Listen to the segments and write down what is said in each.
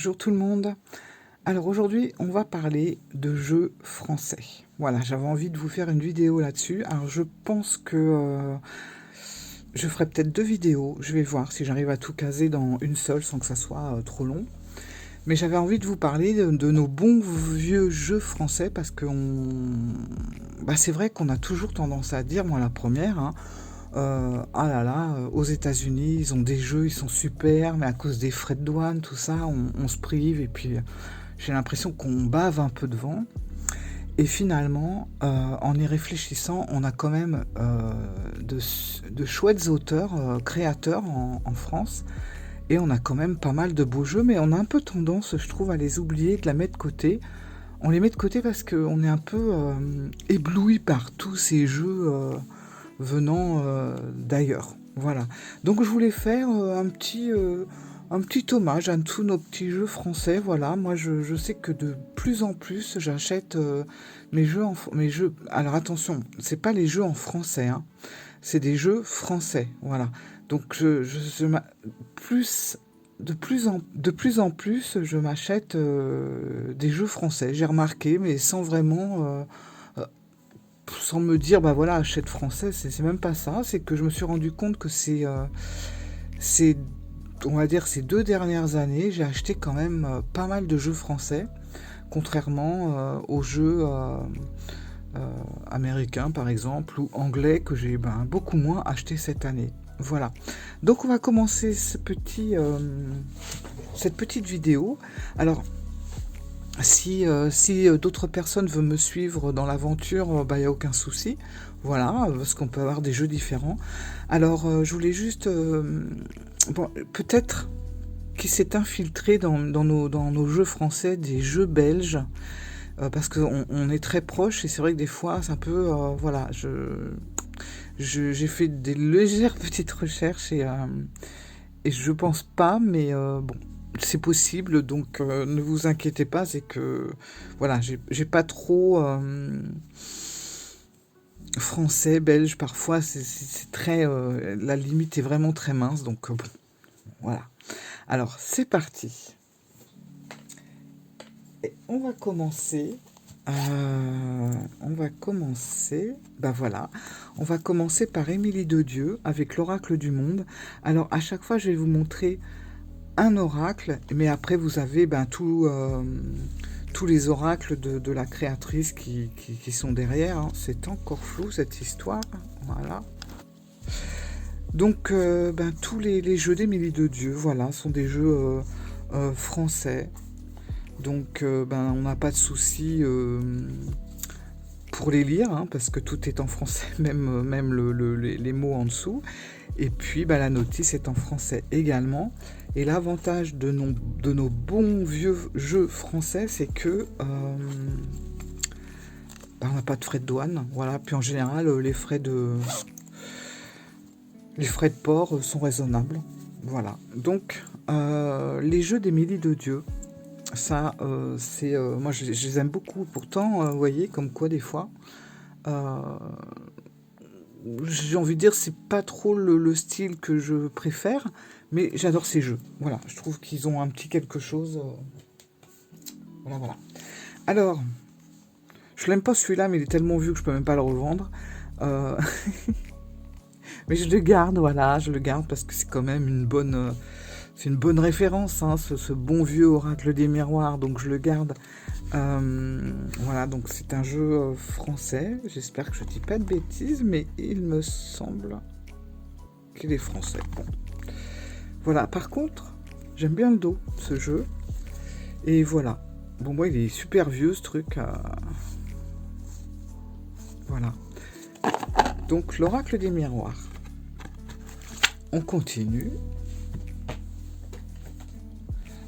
Bonjour tout le monde. Alors aujourd'hui, on va parler de jeux français. Voilà, j'avais envie de vous faire une vidéo là-dessus. Alors je pense que je ferai peut-être 2 vidéos. Je vais voir si j'arrive à tout caser dans une seule sans que ça soit trop long. Mais j'avais envie de vous parler de nos bons vieux jeux français parce que c'est vrai qu'on a toujours tendance à dire, moi la première, hein, ah là là, aux États-Unis, ils ont des jeux, ils sont super, mais à cause des frais de douane, tout ça, on se prive et puis j'ai l'impression qu'on bave un peu devant. Et finalement, en y réfléchissant, on a quand même de chouettes auteurs, créateurs en France. Et on a quand même pas mal de beaux jeux, mais on a un peu tendance, je trouve, à les oublier, de la mettre de côté. On les met de côté parce qu'on est un peu ébloui par tous ces jeux venant d'ailleurs. Voilà. Donc je voulais faire un petit hommage à tous nos petits jeux français. Voilà. Moi, je sais que de plus en plus, j'achète mes jeux. Alors attention, c'est pas les jeux en français, hein. C'est des jeux français. Voilà. Donc plus de plus en plus, je m'achète des jeux français. J'ai remarqué, mais sans vraiment sans me dire, bah voilà, achète français, c'est même pas ça. C'est que je me suis rendu compte que c'est, on va dire, ces 2 dernières années, j'ai acheté quand même pas mal de jeux français, contrairement aux jeux américains, par exemple, ou anglais, que j'ai beaucoup moins acheté cette année. Voilà. Donc on va commencer cette petite vidéo. Alors, si d'autres personnes veulent me suivre dans l'aventure, il n'y a aucun souci. Voilà, parce qu'on peut avoir des jeux différents. Alors, je voulais juste... peut-être qu'il s'est infiltré dans nos jeux français des jeux belges, parce qu'on est très proches, et c'est vrai que des fois, c'est un peu... voilà, j'ai fait des légères petites recherches, et je pense pas, mais bon, c'est possible, donc ne vous inquiétez pas, c'est que voilà, j'ai pas trop français, belge, parfois c'est très la limite est vraiment très mince, donc bon, voilà. Alors c'est parti. Et on va commencer, voilà, on va commencer par Émilie de Dieu avec l'oracle du monde. Alors à chaque fois, je vais vous montrer un oracle, mais après vous avez tous les oracles de la créatrice qui sont derrière, hein. C'est encore flou cette histoire, voilà. Donc tous les jeux d'Émilie de Dieu, voilà, sont des jeux français. Donc on n'a pas de souci pour les lire, hein, parce que tout est en français, même les mots en dessous. Et puis la notice est en français également. Et l'avantage de nos bons vieux jeux français, c'est que on n'a pas de frais de douane. Voilà. Puis en général, les frais de port sont raisonnables. Voilà. Donc les jeux d'Émilie de Dieu, ça, moi je les aime beaucoup. Pourtant, vous voyez, comme quoi des fois, j'ai envie de dire, c'est pas trop le style que je préfère, mais j'adore ces jeux. Voilà, je trouve qu'ils ont un petit quelque chose. Voilà. Alors, je l'aime pas celui-là, mais il est tellement vieux que je peux même pas le revendre. Mais je le garde, voilà, je le garde parce que c'est quand même c'est une bonne référence, hein, ce bon vieux oracle des miroirs, donc je le garde. Voilà, donc c'est un jeu français. J'espère que je dis pas de bêtises, mais il me semble qu'il est français. Bon. Voilà, par contre, j'aime bien le dos, ce jeu. Et voilà. Bon, moi, il est super vieux, ce truc. Voilà. Donc, l'oracle des miroirs. On continue.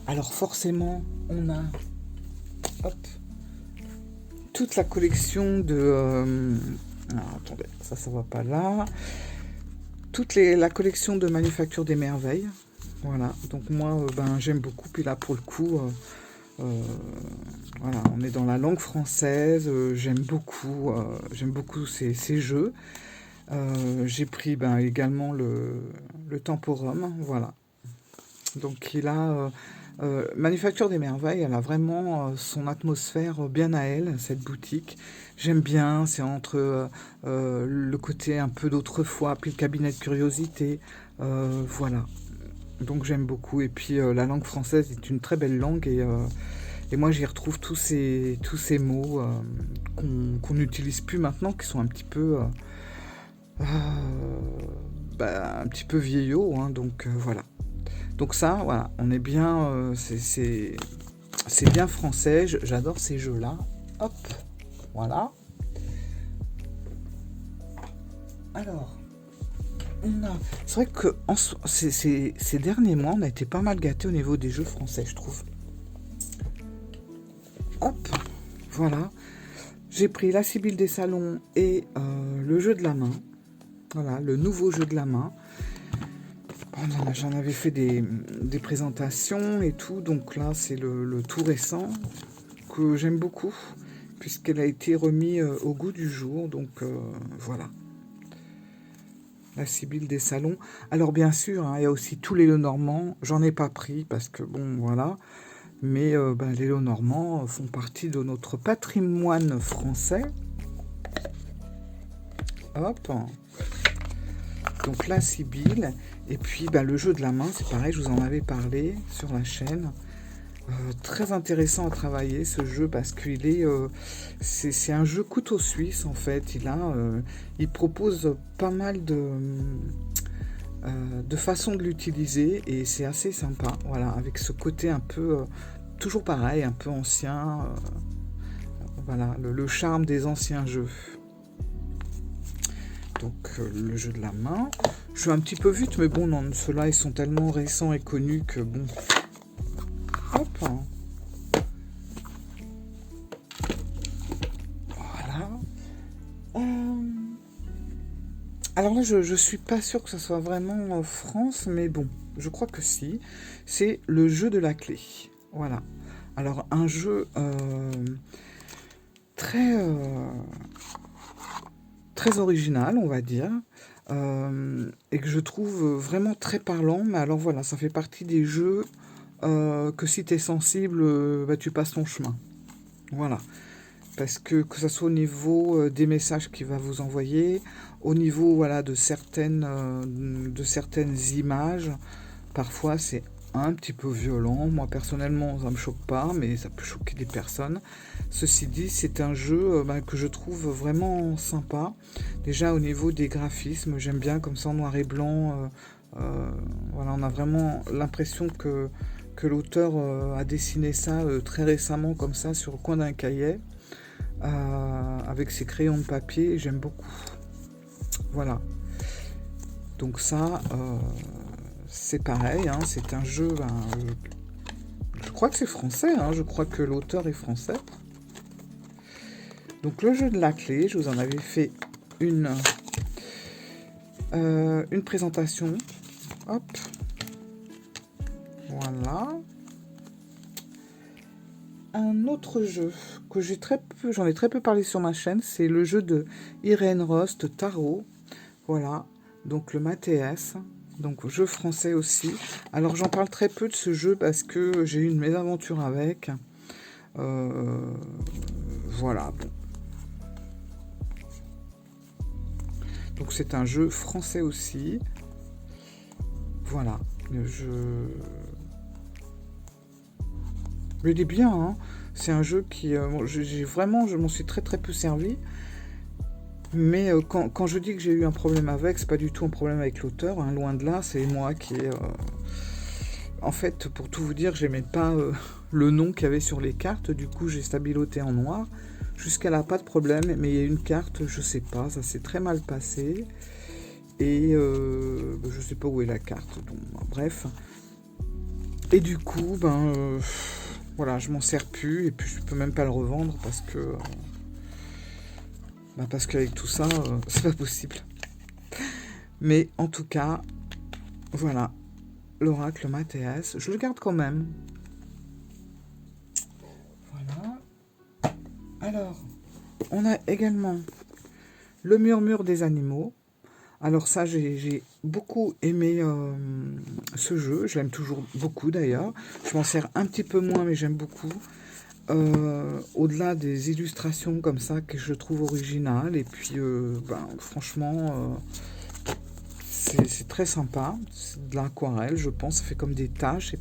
Alors, forcément, on a... Hop. Toute la collection de... alors, attendez, ça va pas là. La collection de Manufacture des Merveilles. Voilà, donc moi, j'aime beaucoup. Puis là, pour le coup, voilà, on est dans la langue française. J'aime beaucoup ces jeux. J'ai pris également le Temporum. Voilà. Donc il a Manufacture des Merveilles, elle a vraiment son atmosphère bien à elle, cette boutique. J'aime bien, c'est entre le côté un peu d'autrefois, puis le cabinet de curiosité. Voilà, donc j'aime beaucoup. Et puis la langue française est une très belle langue et moi j'y retrouve tous ces mots qu'on n'utilise plus maintenant, qui sont un petit peu, euh, un petit peu vieillots, hein, donc voilà. Donc ça, voilà, on est bien, c'est bien français, j'adore ces jeux-là. Hop, voilà. Alors, c'est vrai que ces derniers mois, on a été pas mal gâtés au niveau des jeux français, je trouve. Hop, voilà. J'ai pris la Sibylle des Salons et le jeu de la main. Voilà, le nouveau jeu de la main. J'en avais fait des présentations et tout, donc là c'est le tout récent que j'aime beaucoup puisqu'elle a été remise au goût du jour, donc voilà, la Sibylle des Salons. Alors bien sûr, hein, il y a aussi tous les Lenormand, j'en ai pas pris parce que bon voilà, mais les Lenormand font partie de notre patrimoine français. Hop, donc la Sibylle. Et puis le jeu de la main, c'est pareil, je vous en avais parlé sur la chaîne. Très intéressant à travailler ce jeu parce qu'il est, c'est un jeu couteau suisse en fait. Il propose pas mal de façons de l'utiliser et c'est assez sympa. Voilà, avec ce côté un peu, toujours pareil, un peu ancien. Voilà, le charme des anciens jeux. Donc le jeu de la main. Je suis un petit peu vite, mais bon, non, ceux-là, ils sont tellement récents et connus que bon. Hop. Voilà. Alors là, je suis pas sûre que ce soit vraiment en France, mais bon, je crois que si. C'est le jeu de la clé. Voilà. Alors, un jeu très, très original, on va dire. Et que je trouve vraiment très parlant. Mais alors voilà, ça fait partie des jeux que si tu es sensible, tu passes ton chemin. Voilà. Parce que ça soit au niveau des messages qu'il va vous envoyer, au niveau voilà, de certaines images, parfois c'est un petit peu violent. Moi personnellement ça me choque pas, mais ça peut choquer des personnes. Ceci dit, c'est un jeu que je trouve vraiment sympa. Déjà au niveau des graphismes, j'aime bien comme ça en noir et blanc. Voilà, on a vraiment l'impression que l'auteur a dessiné ça très récemment comme ça sur le coin d'un cahier. Avec ses crayons de papier, j'aime beaucoup. Voilà. Donc ça, c'est pareil, hein, c'est un jeu, je crois que c'est français, hein, je crois que l'auteur est français. Donc le jeu de la clé, je vous en avais fait une présentation. Hop. Voilà. Un autre jeu que j'en ai très peu parlé sur ma chaîne, c'est le jeu de Irène Rost Tarot. Voilà, donc le Mathéès, donc jeu français aussi. Alors j'en parle très peu de ce jeu parce que j'ai eu une mésaventure avec. Voilà. Bon. Donc c'est un jeu français aussi. Voilà, le jeu. Mais il est bien, hein. C'est un jeu qui... je m'en suis très très peu servi. Mais quand je dis que j'ai eu un problème avec, c'est pas du tout un problème avec l'auteur, hein, loin de là, c'est moi qui ai... En fait, pour tout vous dire, j'aimais pas le nom qu'il y avait sur les cartes, du coup j'ai stabiloté en noir. Jusqu'à là, pas de problème, mais il y a une carte, je sais pas, ça s'est très mal passé. Et je sais pas où est la carte, donc bref. Et du coup, voilà, je m'en sers plus et puis je peux même pas le revendre parce qu'avec tout ça, c'est pas possible. Mais en tout cas, voilà, l'oracle Mathéès, je le garde quand même. Voilà. Alors, on a également le murmure des animaux. Alors ça, j'ai beaucoup aimé ce jeu. Je l'aime toujours beaucoup d'ailleurs. Je m'en sers un petit peu moins, mais j'aime beaucoup. Au-delà des illustrations comme ça que je trouve originales, et puis ben, franchement, c'est très sympa. C'est de l'aquarelle, je pense. Ça fait comme des taches, et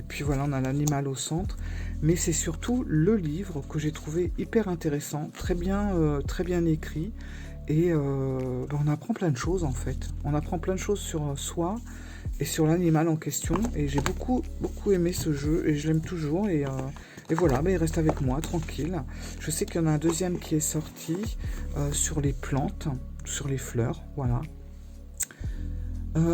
puis voilà, on a l'animal au centre. Mais c'est surtout le livre que j'ai trouvé hyper intéressant, très bien écrit. Et ben, on apprend plein de choses en fait. On apprend plein de choses sur soi et sur l'animal en question. Et j'ai beaucoup aimé ce jeu et je l'aime toujours. Et voilà, ben, il reste avec moi, tranquille. Je sais qu'il y en a un deuxième qui est sorti sur les plantes, sur les fleurs, voilà.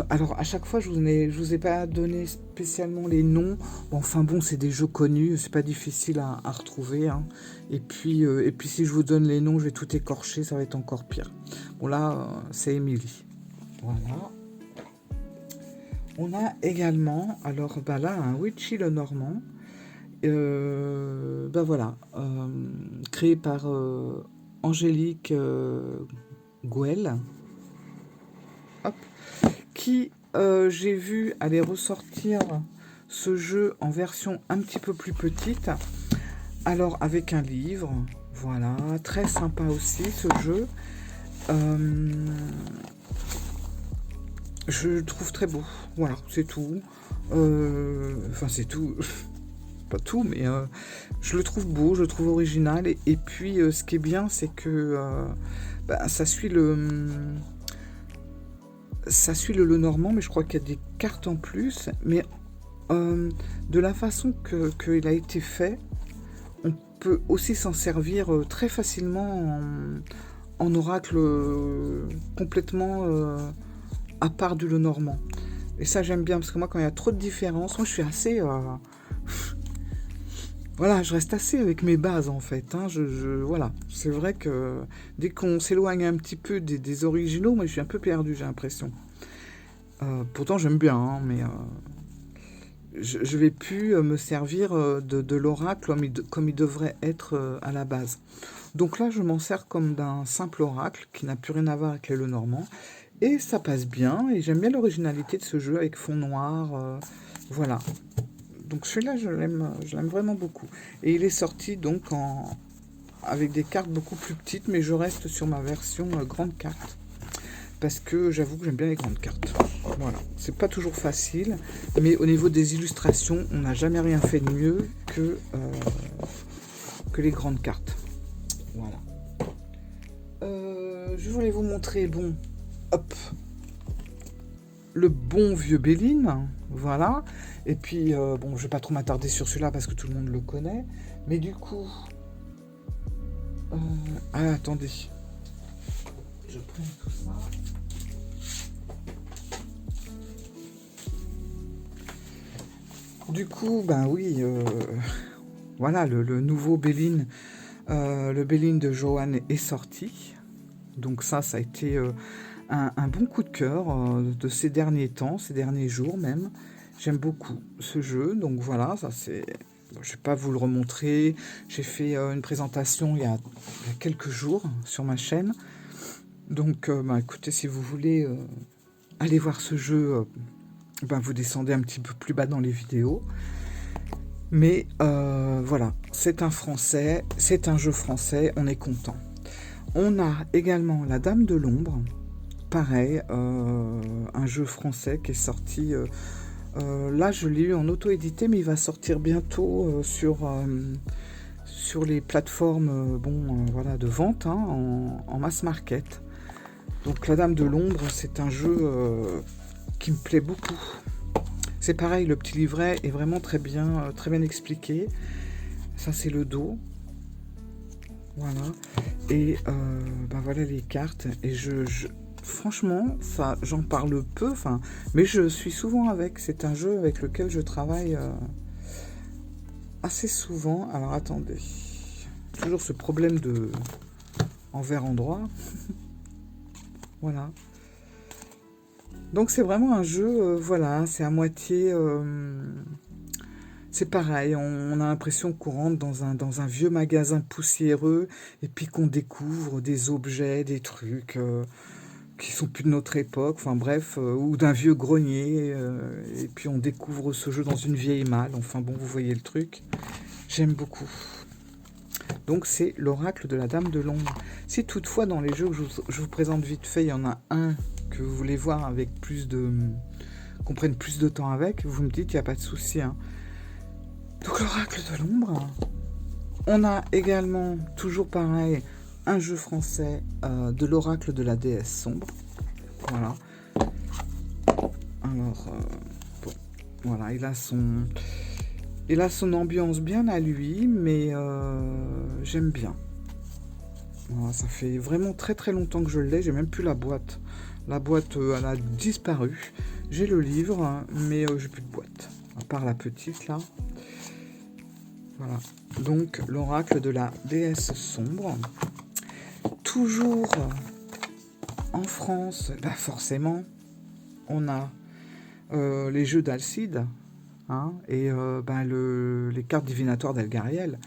Alors à chaque fois, je vous ai pas donné spécialement les noms. Enfin bon, c'est des jeux connus, c'est pas difficile à retrouver, hein. Et puis si je vous donne les noms, je vais tout écorcher, ça va être encore pire. Bon là, c'est Émilie. Voilà. On a également, alors bah là, un Witchy le Normand. Bah voilà, créé par Angélique Gouel. Hop. Qui j'ai vu aller ressortir ce jeu en version un petit peu plus petite. Alors avec un livre, voilà, très sympa aussi ce jeu. Euh, je le trouve très beau, voilà, c'est tout. Enfin c'est tout, pas tout, mais je le trouve beau, je le trouve original. Et puis ce qui est bien, c'est que bah, ça suit le Lenormand, mais je crois qu'il y a des cartes en plus. Mais de la façon qu'il a été fait, on peut aussi s'en servir très facilement en oracle complètement à part du Lenormand. Et ça, j'aime bien, parce que moi, quand il y a trop de différences, moi, je suis assez... voilà, je reste assez avec mes bases, en fait, hein. Voilà, c'est vrai que dès qu'on s'éloigne un petit peu des originaux, moi, je suis un peu perdu, j'ai l'impression. Pourtant, j'aime bien, hein, mais je vais plus me servir de l'oracle comme il devrait être à la base. Donc là, je m'en sers comme d'un simple oracle qui n'a plus rien à voir avec le Normand. Et ça passe bien, et j'aime bien l'originalité de ce jeu avec fond noir. Voilà. Donc celui-là, je l'aime vraiment beaucoup. Et il est sorti donc avec des cartes beaucoup plus petites, mais je reste sur ma version grande carte. Parce que j'avoue que j'aime bien les grandes cartes. Voilà, c'est pas toujours facile, mais au niveau des illustrations, on n'a jamais rien fait de mieux que les grandes cartes. Voilà. Je voulais vous montrer, bon, hop, le bon vieux Béline, voilà. Et puis, bon, je vais pas trop m'attarder sur celui-là parce que tout le monde le connaît, mais du coup, ah, attendez, je prends tout ça. Du coup, ben oui, voilà, le nouveau Béline, le Béline de Johan est sorti. Donc ça a été un bon coup de cœur de ces derniers temps, ces derniers jours même. J'aime beaucoup ce jeu, donc voilà, ça c'est... Bon, je ne vais pas vous le remontrer. J'ai fait une présentation il y a quelques jours sur ma chaîne. Donc bah, écoutez, si vous voulez aller voir ce jeu, ben, vous descendez un petit peu plus bas dans les vidéos. Mais voilà, c'est un français, c'est un jeu français, on est content. On a également La Dame de l'Ombre, pareil, un jeu français qui est sorti. Là, je l'ai eu en auto-édité, mais il va sortir bientôt sur les plateformes voilà, de vente, hein, en mass market. Donc La Dame de l'Ombre, c'est un jeu qui me plaît beaucoup. C'est pareil, le petit livret est vraiment très bien expliqué. Ça, c'est le dos. Voilà. Et ben voilà les cartes. Et franchement, ça, j'en parle peu, mais je suis souvent avec. C'est un jeu avec lequel je travaille assez souvent. Alors attendez. Toujours ce problème de envers endroit. Voilà. Donc c'est vraiment un jeu, voilà, c'est à moitié... c'est pareil, on a l'impression qu'on rentre dans un vieux magasin poussiéreux et puis qu'on découvre des objets, des trucs. qui sont plus de notre époque, enfin bref, ou d'un vieux grenier, et puis on découvre ce jeu dans une vieille malle, enfin bon, vous voyez le truc. J'aime beaucoup. Donc c'est l'oracle de la Dame de l'Ombre. Si toutefois dans les jeux que je vous présente vite fait, il y en a un que vous voulez voir avec plus de... qu'on prenne plus de temps avec, vous me dites, il n'y a pas de souci. Hein. Donc l'oracle de l'ombre. On a également, toujours pareil, un jeu français de l'oracle de la déesse sombre. Voilà. Alors, bon, voilà, il a son ambiance bien à lui, mais j'aime bien. Voilà, ça fait vraiment très très longtemps que je l'ai, j'ai même plus la boîte. La boîte, elle a disparu. J'ai le livre, hein, mais j'ai plus de boîte. À part la petite, là. Voilà. Donc, l'oracle de la déesse sombre. Toujours en France, bah forcément, on a les jeux d'Alcide, hein, et bah, les cartes divinatoires d'Elgariel.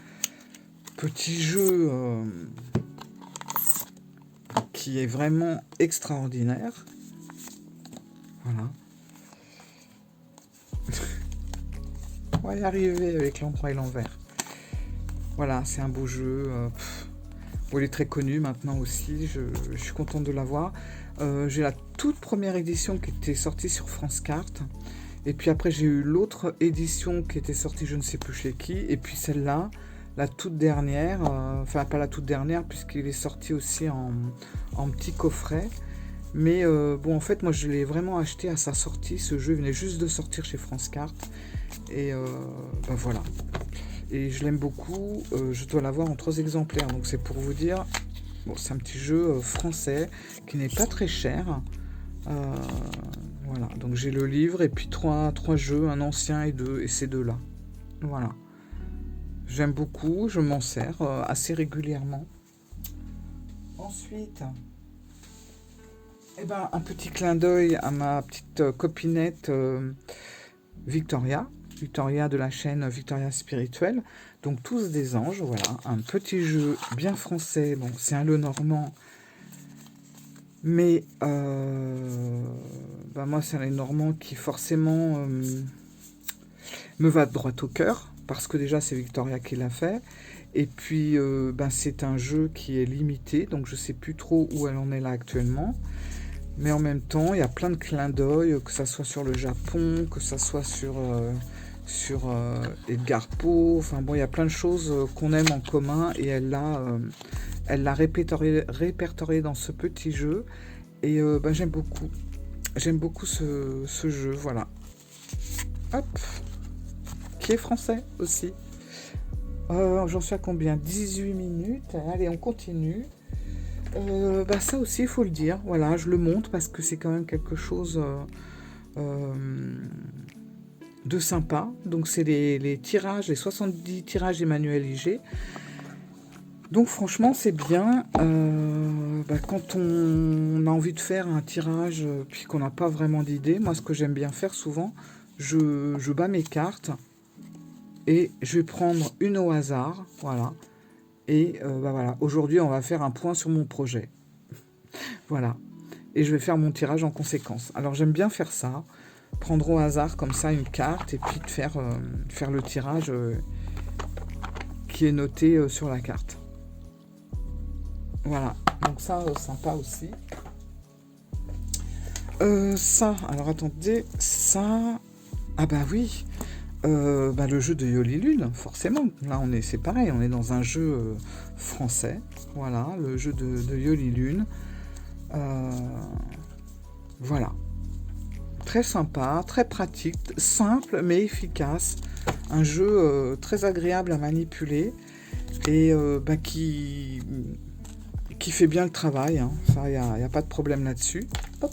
Petit jeu qui est vraiment extraordinaire. Voilà. On va y arriver avec l'endroit et l'envers. Voilà, c'est un beau jeu. Bon, il est très connu maintenant aussi. Je suis contente de l'avoir. J'ai la toute première édition qui était sortie sur France Cartes. Et puis après, j'ai eu l'autre édition qui était sortie, je ne sais plus chez qui. Et puis celle-là, la toute dernière. Enfin, pas la toute dernière, puisqu'il est sorti aussi en petit coffret. Mais bon, en fait, moi, je l'ai vraiment acheté à sa sortie. Ce jeu venait juste de sortir chez France Cartes. Et ben voilà. Et je l'aime beaucoup. Je dois l'avoir en 3 exemplaires. Donc c'est pour vous dire. Bon, c'est un petit jeu français qui n'est pas très cher. Voilà. Donc j'ai le livre et puis trois jeux, un ancien et ces deux-là. Voilà. J'aime beaucoup. Je m'en sers assez régulièrement. Ensuite, eh ben, un petit clin d'œil à ma petite copinette Victoria de la chaîne Victoria Spirituelle. Donc tous des anges, voilà. Un petit jeu bien français. Bon, c'est un Lenormand. Mais bah moi, c'est un Lenormand qui forcément me va droit au cœur. Parce que déjà, c'est Victoria qui l'a fait. Et puis, ben, c'est un jeu qui est limité. Donc, je ne sais plus trop où elle en est là actuellement. Mais en même temps, il y a plein de clins d'œil, que ça soit sur le Japon, que ça soit sur Edgar Poe. Enfin bon, il y a plein de choses qu'on aime en commun et elle l'a répertorié dans ce petit jeu. Et ben, j'aime beaucoup. J'aime beaucoup ce jeu, voilà. Hop. Qui est français aussi. J'en suis à combien? 18 minutes. Allez, on continue. Bah ça aussi, il faut le dire. Voilà, je le montre parce que c'est quand même quelque chose de sympa. Donc, c'est les tirages, les 70 tirages Emmanuel Iger. Donc, franchement, c'est bien. Bah, quand on a envie de faire un tirage puis qu'on n'a pas vraiment d'idée, moi, ce que j'aime bien faire souvent, je bats mes cartes et je vais prendre une au hasard. Voilà. Et bah voilà, aujourd'hui, on va faire un point sur mon projet. Voilà. Et je vais faire mon tirage en conséquence. Alors, j'aime bien faire ça. Prendre au hasard comme ça une carte et puis de faire le tirage qui est noté sur la carte. Voilà. Donc ça, sympa aussi. Ça, alors attendez. Ça... Ah bah oui. Bah, le jeu de Yoli Lune, forcément. Là, c'est pareil, on est dans un jeu français. Voilà, le jeu de Yoli Lune. Voilà. Très sympa, très pratique, simple mais efficace. Un jeu très agréable à manipuler et bah, qui fait bien le travail. Hein. Ça, il n'y a pas de problème là-dessus. Hop.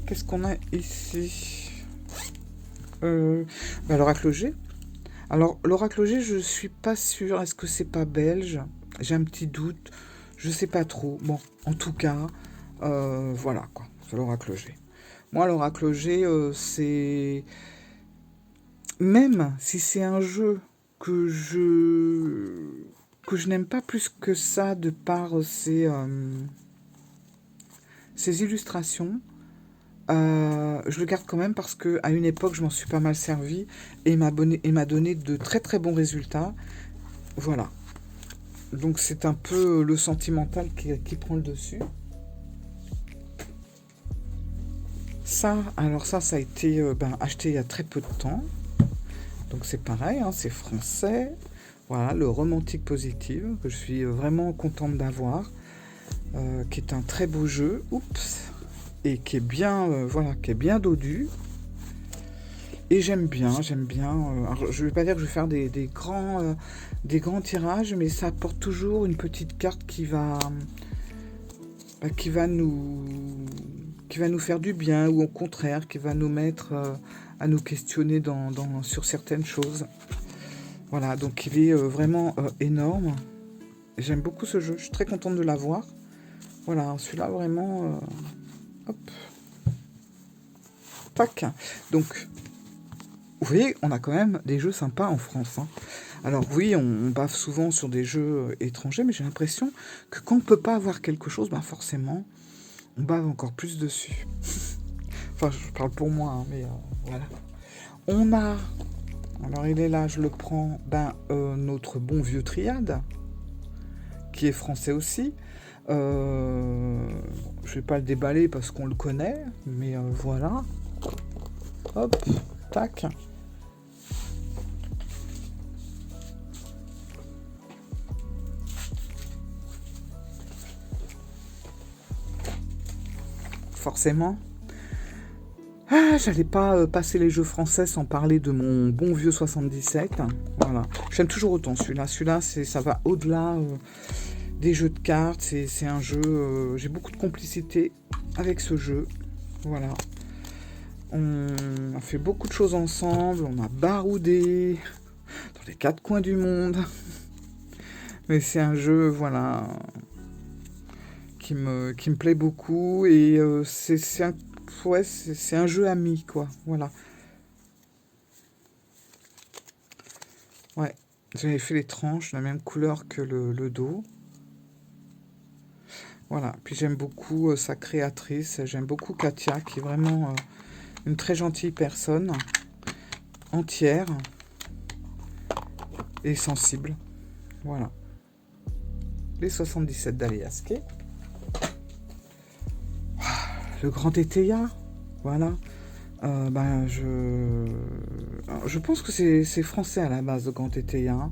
Qu'est-ce qu'on a ici? Bah, l'oracle G. Alors, l'oracle G, je suis pas sûre. Est-ce que c'est pas belge? J'ai un petit doute. Je sais pas trop. Bon, en tout cas, voilà quoi. C'est l'oracle G. Moi, l'oracle G, c'est... Même si c'est un jeu que je n'aime pas plus que ça de par ses... ces illustrations, je le garde quand même parce que à une époque, je m'en suis pas mal servi et il m'a donné de très très bons résultats. Voilà. Donc c'est un peu le sentimental qui prend le dessus. Ça, alors ça a été acheté il y a très peu de temps. Donc c'est pareil, hein, c'est français. Voilà, le romantique positive, que je suis vraiment contente d'avoir, qui est un très beau jeu. Oups. Et qui est bien, voilà, qui est bien dodu. Et j'aime bien, j'aime bien. Alors, je ne vais pas dire que je vais faire des grands tirages, mais ça apporte toujours une petite carte qui va nous faire du bien, ou au contraire, qui va nous mettre à nous questionner sur certaines choses. Voilà, donc il est vraiment énorme. J'aime beaucoup ce jeu, je suis très contente de l'avoir. Voilà, celui-là vraiment... hop, tac. Donc, vous voyez, on a quand même des jeux sympas en France, hein. Alors oui, on bave souvent sur des jeux étrangers, mais j'ai l'impression que quand on ne peut pas avoir quelque chose, ben forcément, on bave encore plus dessus. Enfin, je parle pour moi, hein, mais voilà. On a, alors il est là, je le prends, notre bon vieux Triade, qui est français aussi. Je vais pas le déballer parce qu'on le connaît, mais voilà. Hop, tac. Forcément. Ah, j'allais pas passer les jeux français sans parler de mon bon vieux 77. Voilà. J'aime toujours autant celui-là. Celui-là, ça va au-delà des jeux de cartes. C'est un jeu... j'ai beaucoup de complicité avec ce jeu. Voilà. On a fait beaucoup de choses ensemble. On a baroudé dans les quatre coins du monde. Mais c'est un jeu, voilà, qui me plaît beaucoup. Et c'est un jeu ami, quoi. Voilà. Ouais. J'avais fait les tranches de la même couleur que le dos. Voilà. Puis j'aime beaucoup sa créatrice. J'aime beaucoup Katia, qui est vraiment une très gentille personne. Entière. Et sensible. Voilà. Les 77 d'Aliaske. Le grand Eteia. Voilà. Je pense que c'est français à la base, le grand Eteia, hein.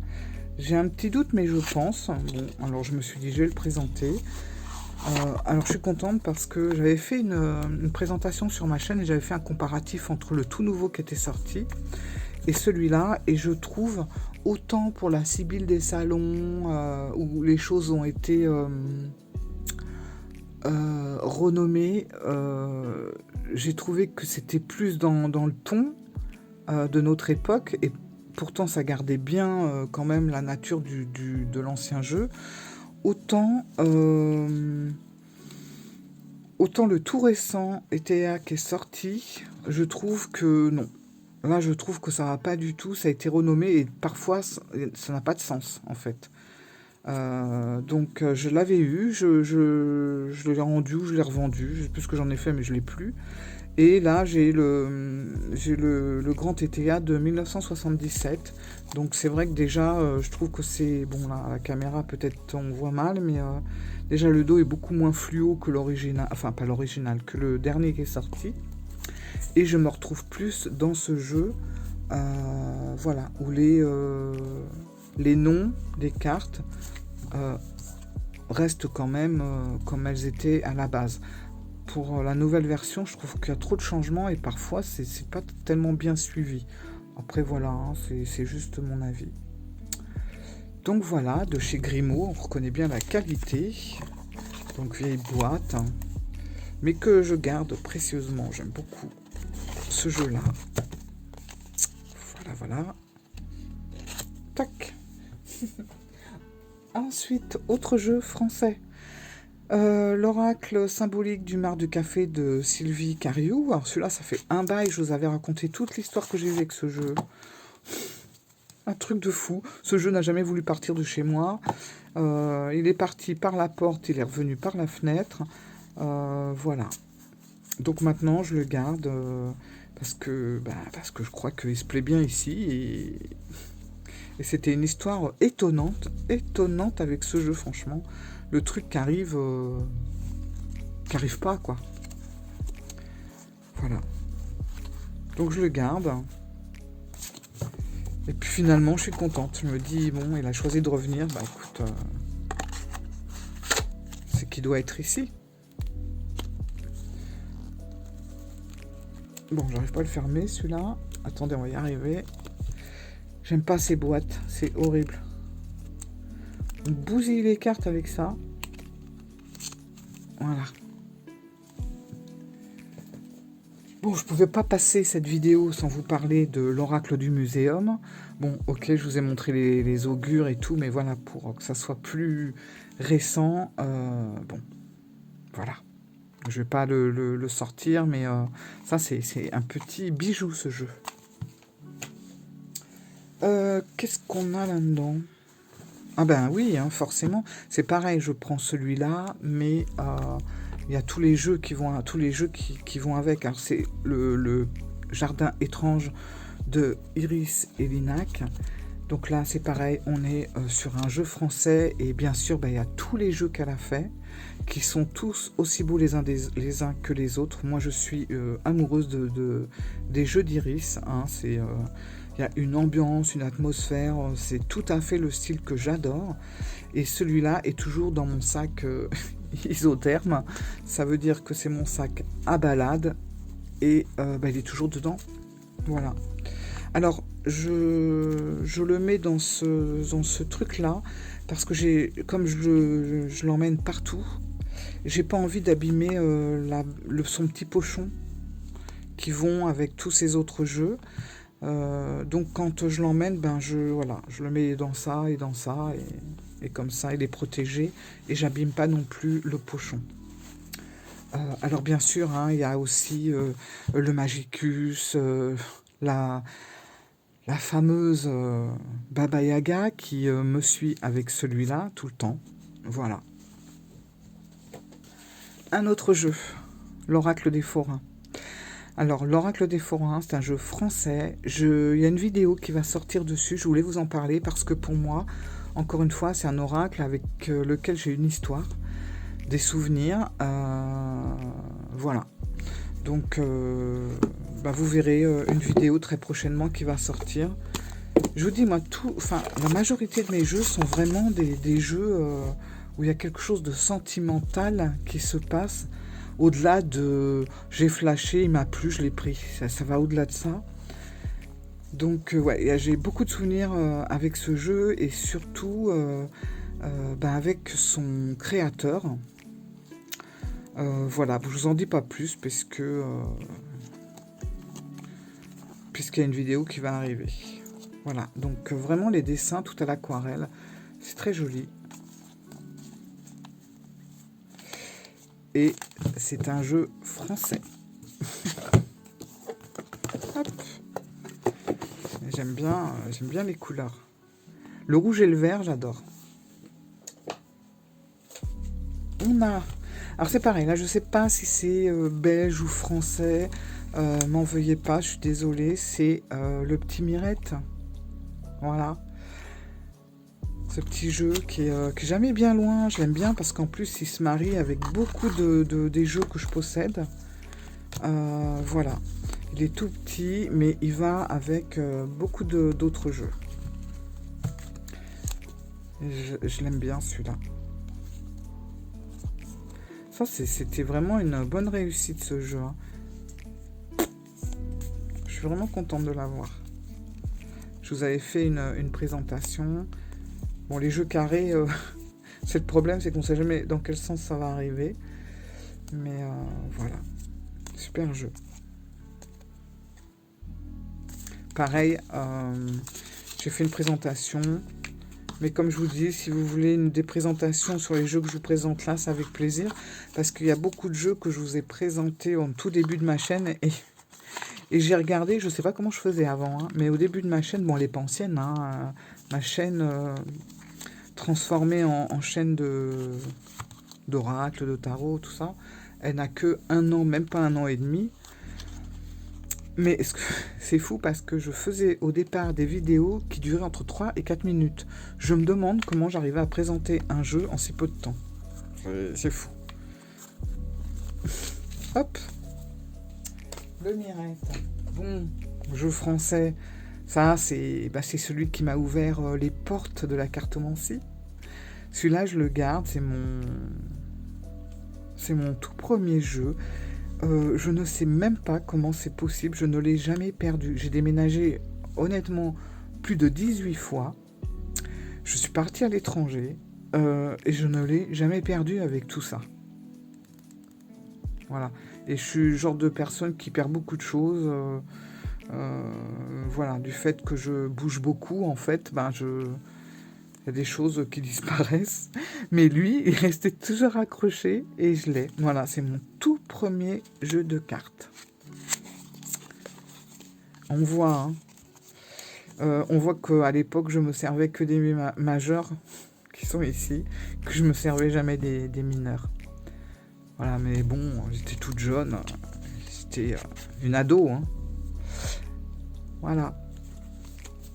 J'ai un petit doute, mais je pense. Bon, alors je me suis dit, je vais le présenter. Alors je suis contente parce que j'avais fait une présentation sur ma chaîne et j'avais fait un comparatif entre le tout nouveau qui était sorti et celui-là. Et je trouve, autant pour la Sibylle des salons, où les choses ont été renommées, j'ai trouvé que c'était plus dans le ton de notre époque, et pourtant ça gardait bien quand même la nature de l'ancien jeu. Autant le tout récent ETA qui est sorti, je trouve que non. Là, je trouve que ça va pas du tout. Ça a été renommé et parfois ça n'a pas de sens en fait. Donc je l'avais eu, je l'ai rendu ou je l'ai revendu. Je sais plus ce que j'en ai fait, mais je l'ai plus. Et là, j'ai le grand ETA de 1977. Donc c'est vrai que déjà, je trouve que c'est... Bon, là, à la caméra, peut-être on voit mal, mais déjà le dos est beaucoup moins fluo que l'original. Enfin, pas l'original, que le dernier qui est sorti. Et je me retrouve plus dans ce jeu, voilà, où les noms des cartes restent quand même comme elles étaient à la base. Pour la nouvelle version, je trouve qu'il y a trop de changements et parfois c'est pas tellement bien suivi. Après voilà, hein, c'est juste mon avis. Donc voilà, de chez Grimaud, on reconnaît bien la qualité. Donc vieille boîte, hein, mais que je garde précieusement. J'aime beaucoup ce jeu-là. Voilà. Tac. Ensuite, autre jeu français. L'oracle symbolique du mar du café de Sylvie Cariou. Alors celui-là, ça fait un bail, je vous avais raconté toute l'histoire que j'ai eue avec ce jeu. Un truc de fou. Ce jeu n'a jamais voulu partir de chez moi. Il est parti par la porte, il est revenu par la fenêtre. Voilà. Donc maintenant, je le garde parce que je crois qu'il se plaît bien ici. Et c'était une histoire étonnante avec ce jeu, franchement. Le truc qui arrive pas, quoi. Voilà. Donc je le garde. Et puis finalement, je suis contente. Je me dis, bon, il a choisi de revenir. Bah écoute, c'est qu'il doit être ici. Bon, j'arrive pas à le fermer, celui-là. Attendez, on va y arriver. J'aime pas ces boîtes, c'est horrible. On bousille les cartes avec ça. Voilà. Bon, je pouvais pas passer cette vidéo sans vous parler de l'oracle du muséum. Bon, ok, je vous ai montré les augures et tout, mais voilà, pour que ça soit plus récent, bon, voilà. Je vais pas le sortir, mais ça, c'est un petit bijou, ce jeu. Qu'est-ce qu'on a là-dedans? Ah ben oui, hein, forcément. C'est pareil, je prends celui-là, mais il y a tous les jeux qui vont avec. Alors c'est le jardin étrange de Iris et Linac. Donc là, c'est pareil, on est sur un jeu français et bien sûr, il y a tous les jeux qu'elle a fait qui sont tous aussi beaux les uns que les autres. Moi, je suis amoureuse des jeux d'Iris. Hein, il y a une ambiance, une atmosphère, c'est tout à fait le style que j'adore. Et celui-là est toujours dans mon sac isotherme. Ça veut dire que c'est mon sac à balade et il est toujours dedans. Voilà. Alors, je le mets dans ce truc-là parce que comme je l'emmène partout, j'ai pas envie d'abîmer son petit pochon qui vont avec tous ces autres jeux. Donc quand je l'emmène, je le mets dans ça et comme ça il est protégé et j'abîme pas non plus le pochon. Alors bien sûr, hein, il y a aussi le Magicus, la fameuse Baba Yaga qui me suit avec celui-là tout le temps. Voilà. Un autre jeu, l'Oracle des Forains. Alors, l'Oracle des Forains, c'est un jeu français. Il y a une vidéo qui va sortir dessus. Je voulais vous en parler parce que pour moi, encore une fois, c'est un oracle avec lequel j'ai une histoire, des souvenirs. Voilà. Donc, vous verrez une vidéo très prochainement qui va sortir. Je vous dis, moi, la majorité de mes jeux sont vraiment des jeux où il y a quelque chose de sentimental qui se passe. Au-delà de j'ai flashé, il m'a plu, je l'ai pris. Ça va au-delà de ça. Donc, j'ai beaucoup de souvenirs avec ce jeu et surtout avec son créateur. Voilà, je vous en dis pas plus puisqu'il y a une vidéo qui va arriver. Voilà, donc vraiment les dessins tout à l'aquarelle, c'est très joli. Et c'est un jeu français. Hop. J'aime bien les couleurs. Le rouge et le vert, j'adore. On a... Alors c'est pareil, là je sais pas si c'est belge ou français. M'en veuillez pas, je suis désolée. C'est le petit Mirette. Voilà. Ce petit jeu qui est jamais bien loin. Je l'aime bien parce qu'en plus il se marie avec beaucoup des jeux que je possède. Voilà. Il est tout petit, mais il va avec beaucoup d'autres jeux. Je l'aime bien celui-là. Ça, c'était vraiment une bonne réussite ce jeu. Hein. Je suis vraiment contente de l'avoir. Je vous avais fait une présentation. Bon, les jeux carrés, c'est le problème, c'est qu'on ne sait jamais dans quel sens ça va arriver. Mais voilà. Super jeu. Pareil, j'ai fait une présentation. Mais comme je vous dis, si vous voulez des présentations sur les jeux que je vous présente là, c'est avec plaisir. Parce qu'il y a beaucoup de jeux que je vous ai présentés au tout début de ma chaîne. Et j'ai regardé, je ne sais pas comment je faisais avant. Hein, mais au début de ma chaîne, bon, elle n'est pas ancienne. Hein, ma chaîne transformée en chaîne de d'oracle, de tarot, tout ça. Elle n'a que 1 an, même pas 1 an et demi. Mais c'est fou parce que je faisais au départ des vidéos qui duraient entre 3 et 4 minutes. Je me demande comment j'arrivais à présenter un jeu en si peu de temps. C'est fou. Hop. Le Mirette. Bon, jeu français. Ça, c'est celui qui m'a ouvert les portes de la cartomancie. Celui-là, je le garde. C'est mon tout premier jeu. Je ne sais même pas comment c'est possible. Je ne l'ai jamais perdu. J'ai déménagé, honnêtement, plus de 18 fois. Je suis partie à l'étranger. Et je ne l'ai jamais perdu avec tout ça. Voilà. Et je suis le genre de personne qui perd beaucoup de choses. Voilà. Du fait que je bouge beaucoup, en fait, il y a des choses qui disparaissent. Mais lui, il restait toujours accroché et je l'ai. Voilà, c'est mon tout premier jeu de cartes. On voit, hein, on voit qu'à l'époque, je me servais que des majeurs qui sont ici, que je me servais jamais des mineurs. Voilà, mais bon, j'étais toute jeune, j'étais une ado, hein. Voilà.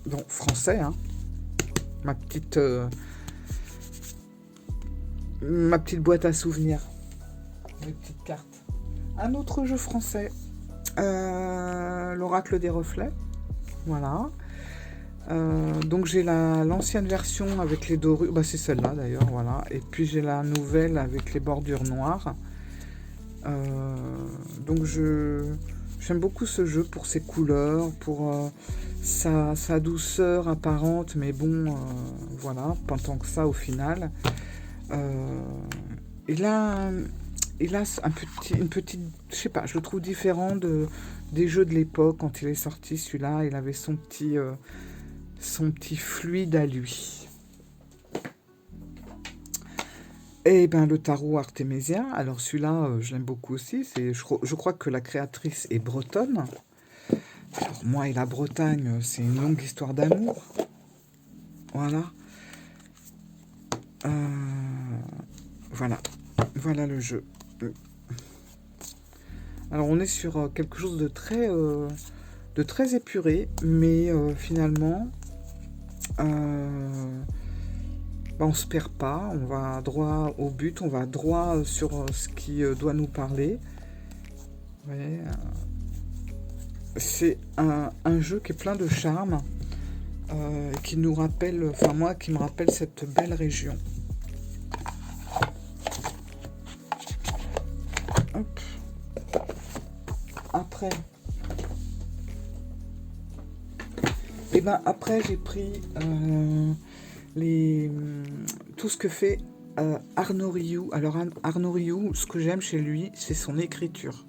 Donc, français, hein. Ma petite boîte à souvenirs. Mes petites cartes. Un autre jeu français. L'Oracle des reflets. Voilà. Donc j'ai l'ancienne version avec les dorures. Bah, c'est celle-là d'ailleurs, voilà. Et puis j'ai la nouvelle avec les bordures noires. Donc j'aime beaucoup ce jeu pour ses couleurs, pour sa douceur apparente, mais bon, voilà, pas tant que ça au final. Il a une petite, je sais pas, je le trouve différent des jeux de l'époque. Quand il est sorti, celui-là, il avait son petit fluide à lui. Et ben le tarot artémésien, alors celui-là, je l'aime beaucoup aussi. Je crois que la créatrice est bretonne. Alors moi et la Bretagne, c'est une longue histoire d'amour. Voilà. Voilà le jeu. Alors on est sur quelque chose de très épuré, mais finalement, on se perd pas, on va droit au but, on va droit sur ce qui doit nous parler. Vous voyez, c'est un jeu qui est plein de charme, qui nous rappelle, enfin moi, qui me rappelle cette belle région. Hop. Après j'ai pris tout ce que fait Arnaud Rioux. Alors Arnaud Rioux, ce que j'aime chez lui, c'est son écriture.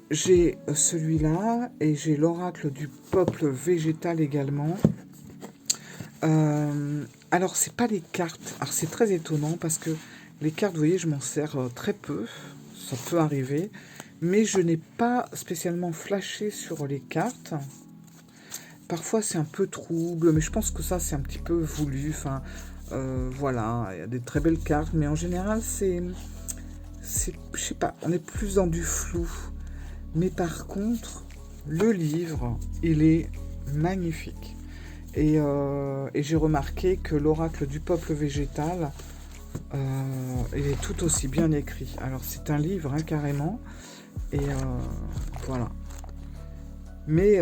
J'ai celui-là et j'ai l'oracle du peuple végétal également. Alors c'est pas les cartes. Alors c'est très étonnant parce que les cartes, vous voyez, je m'en sers très peu. Ça peut arriver. Mais je n'ai pas spécialement flashé sur les cartes. Parfois c'est un peu trouble, mais je pense que ça c'est un petit peu voulu. Enfin, voilà, il y a des très belles cartes, mais en général je sais pas, on est plus dans du flou. Mais par contre, le livre, il est magnifique. Et j'ai remarqué que l'oracle du peuple végétal, il est tout aussi bien écrit. Alors c'est un livre, hein, carrément. Et voilà. Mais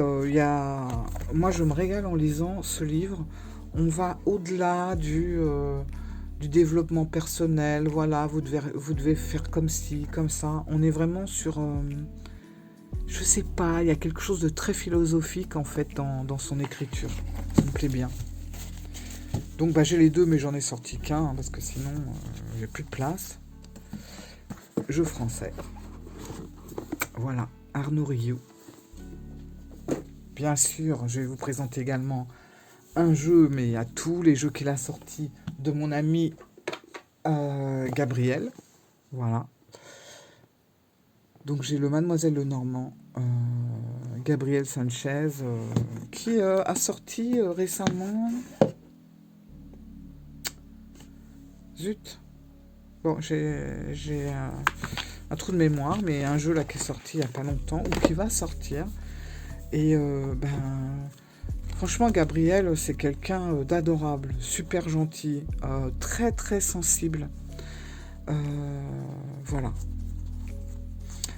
moi je me régale en lisant ce livre. On va au-delà du développement personnel. Voilà, vous devez faire comme ci, comme ça. On est vraiment sur... je sais pas, il y a quelque chose de très philosophique en fait dans son écriture. Ça me plaît bien. Donc j'ai les deux, mais j'en ai sorti qu'un, hein, parce que sinon j'ai plus de place. Jeu français. Voilà, Arnaud Rioux. Bien sûr, je vais vous présenter également un jeu, mais à tous les jeux qu'il a sortis de mon ami Gabriel. Voilà. Donc j'ai le Mademoiselle Lenormand, Gabriel Sanchez, qui a sorti récemment Zut. Bon, j'ai un trou de mémoire, mais un jeu là qui est sorti il n'y a pas longtemps, ou qui va sortir. Et franchement, Gabriel, c'est quelqu'un d'adorable, super gentil, très très sensible. Euh, voilà.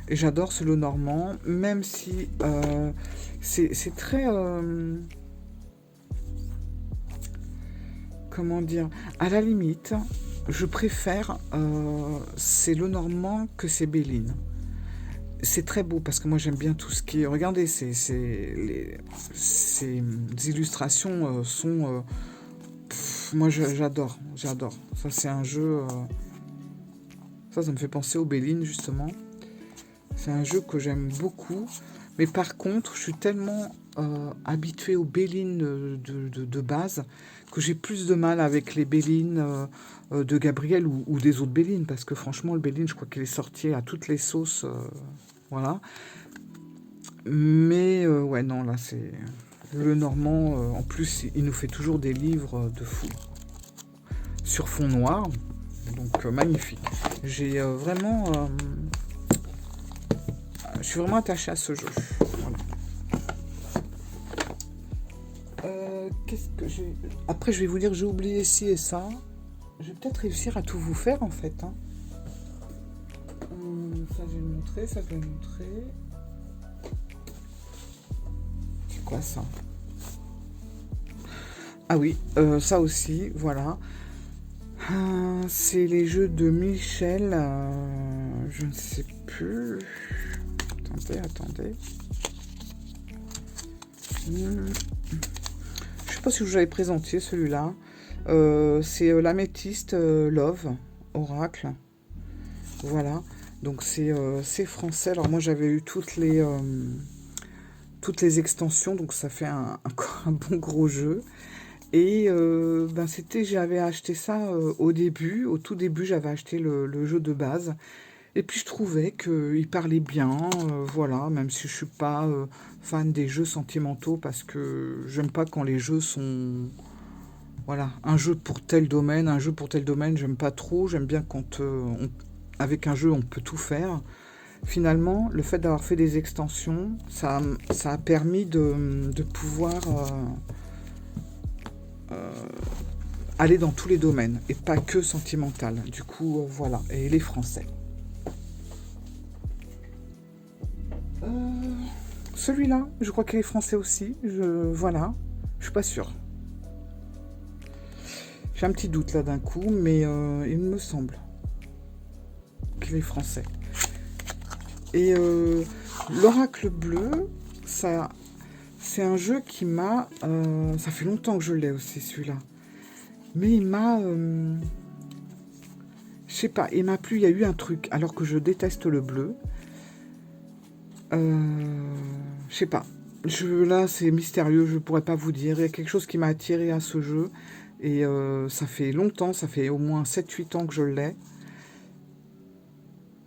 Et j'adore ce Lenormand, même si c'est très... comment dire? À la limite, je préfère c'est Lenormand que c'est Béline. C'est très beau parce que moi j'aime bien tout ce qui est... Regardez, ces illustrations sont... moi j'adore, j'adore. Ça c'est un jeu... ça me fait penser au Béline justement. C'est un jeu que j'aime beaucoup. Mais par contre, je suis tellement habituée aux Bélines de base que j'ai plus de mal avec les Bélines de Gabriel ou des autres Bélines. Parce que franchement, le Béline, je crois qu'il est sorti à toutes les sauces. Voilà. Mais ouais, non, là, c'est... Le Normand, en plus, il nous fait toujours des livres de fou. Sur fond noir. Donc, magnifique. J'ai vraiment... je suis vraiment attachée à ce jeu. Voilà. Qu'est-ce que j'ai... Après, je vais vous dire, j'ai oublié ci et ça. Je vais peut-être réussir à tout vous faire, en fait. Hein. Ça, je vais le montrer, ça, je vais le montrer. C'est quoi, ça? Ah oui, ça aussi, voilà. C'est les jeux de Michel. Je ne sais plus. Attendez. Je sais pas si je vous avais présenté celui-là. C'est l'améthyste Love, Oracle. Voilà. Donc c'est français. Alors moi j'avais eu toutes les extensions, donc ça fait encore un bon gros jeu. Et j'avais acheté ça au tout début, j'avais acheté le jeu de base. Et puis je trouvais qu'il parlait bien, voilà, même si je suis pas fan des jeux sentimentaux parce que j'aime pas quand les jeux sont, voilà, un jeu pour tel domaine, j'aime pas trop. J'aime bien quand avec un jeu on peut tout faire. Finalement, le fait d'avoir fait des extensions, ça a permis de pouvoir aller dans tous les domaines et pas que sentimental. Du coup, voilà. Et il est français. Celui-là, je crois qu'il est français aussi. Voilà. Je suis pas sûre. J'ai un petit doute là d'un coup, mais il me semble qu'il est français. Et l'Oracle bleu, ça, c'est un jeu qui m'a... ça fait longtemps que je l'ai aussi, celui-là. Mais il m'a... je sais pas, il m'a plu, il y a eu un truc, alors que je déteste le bleu. Je sais pas. Là, c'est mystérieux, je pourrais pas vous dire. Il y a quelque chose qui m'a attiré à ce jeu. Et ça fait longtemps, ça fait au moins 7-8 ans que je l'ai.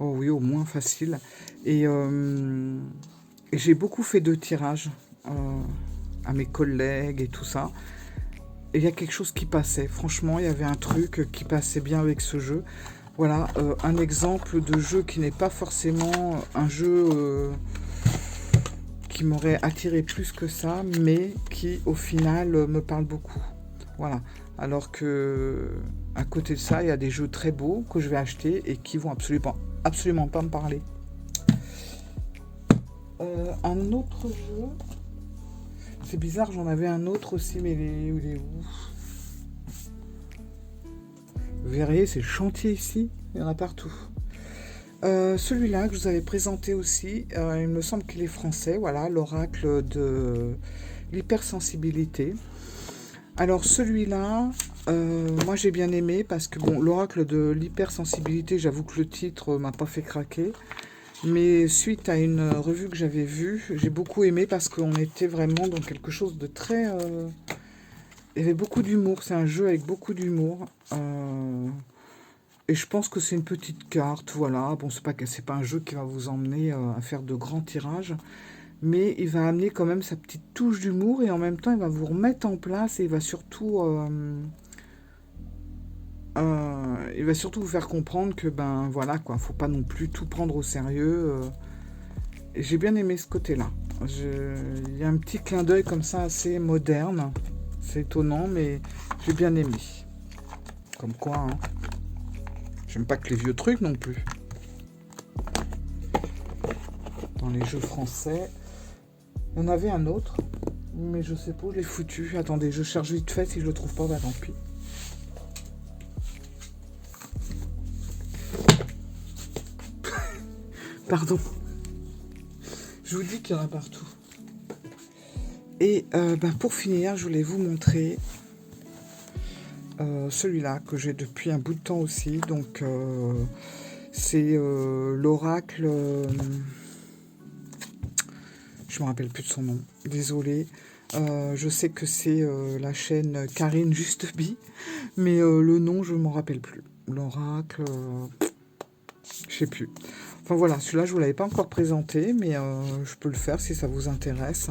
Oh oui, au moins facile. Et j'ai beaucoup fait de tirages à mes collègues et tout ça. Et il y a quelque chose qui passait. Franchement, il y avait un truc qui passait bien avec ce jeu. Voilà, un exemple de jeu qui n'est pas forcément un jeu qui m'aurait attiré plus que ça, mais qui, au final, me parle beaucoup. Voilà. Alors que, à côté de ça, il y a des jeux très beaux que je vais acheter et qui vont absolument pas me parler. Un autre jeu... C'est bizarre, j'en avais un autre aussi, mais il est où? Vous verrez, c'est le chantier ici, il y en a partout. Celui-là que je vous avais présenté aussi, il me semble qu'il est français, voilà, l'oracle de l'hypersensibilité. Alors celui-là, moi j'ai bien aimé parce que bon, l'oracle de l'hypersensibilité, j'avoue que le titre m'a pas fait craquer. Mais suite à une revue que j'avais vue, j'ai beaucoup aimé parce qu'on était vraiment dans quelque chose de très... il y avait beaucoup d'humour, c'est un jeu avec beaucoup d'humour. Et je pense que c'est une petite carte, voilà. Bon, c'est pas un jeu qui va vous emmener à faire de grands tirages, mais il va amener quand même sa petite touche d'humour et en même temps, il va vous remettre en place et il va surtout il va surtout vous faire comprendre que, ben voilà, quoi, faut pas non plus tout prendre au sérieux. Et j'ai bien aimé ce côté-là. Il y a un petit clin d'œil comme ça, assez moderne. C'est étonnant, mais j'ai bien aimé. Comme quoi, hein. J'aime pas que les vieux trucs non plus. Dans les jeux français, il y en avait un autre, mais je sais pas où je l'ai foutu. Attendez, je cherche vite fait, si je le trouve pas, bah tant pis. Pardon. Je vous dis qu'il y en a partout. Et pour finir, je voulais vous montrer celui-là que j'ai depuis un bout de temps aussi. Donc, c'est l'oracle... je me rappelle plus de son nom. Désolée. Je sais que c'est la chaîne Karine Justeby, mais le nom, je m'en rappelle plus. L'oracle... je sais plus. Enfin voilà, celui-là, je ne vous l'avais pas encore présenté, mais je peux le faire si ça vous intéresse.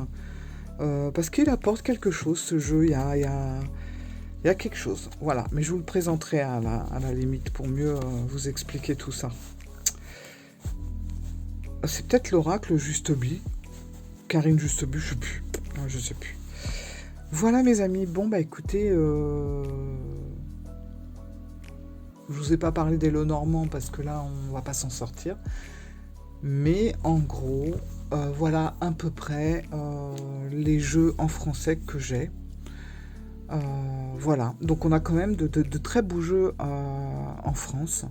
Parce qu'il apporte quelque chose, ce jeu. Il y a quelque chose. Voilà, mais je vous le présenterai à la limite pour mieux vous expliquer tout ça. C'est peut-être l'oracle Justeby. Karine Justeby, je sais plus. Non, je sais plus. Voilà mes amis. Bon, bah écoutez... je vous ai pas parlé des Lenormand parce que là, on va pas s'en sortir. Mais en gros, voilà à peu près les jeux en français que j'ai. Voilà. Donc on a quand même de très beaux jeux en France.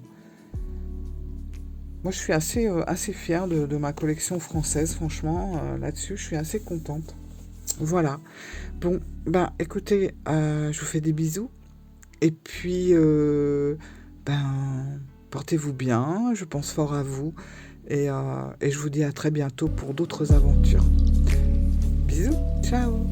Moi, je suis assez fière de ma collection française, franchement. Là-dessus, je suis assez contente. Voilà. Bon, ben écoutez, je vous fais des bisous. Et puis... portez-vous bien, je pense fort à vous et je vous dis à très bientôt pour d'autres aventures. Bisous, ciao!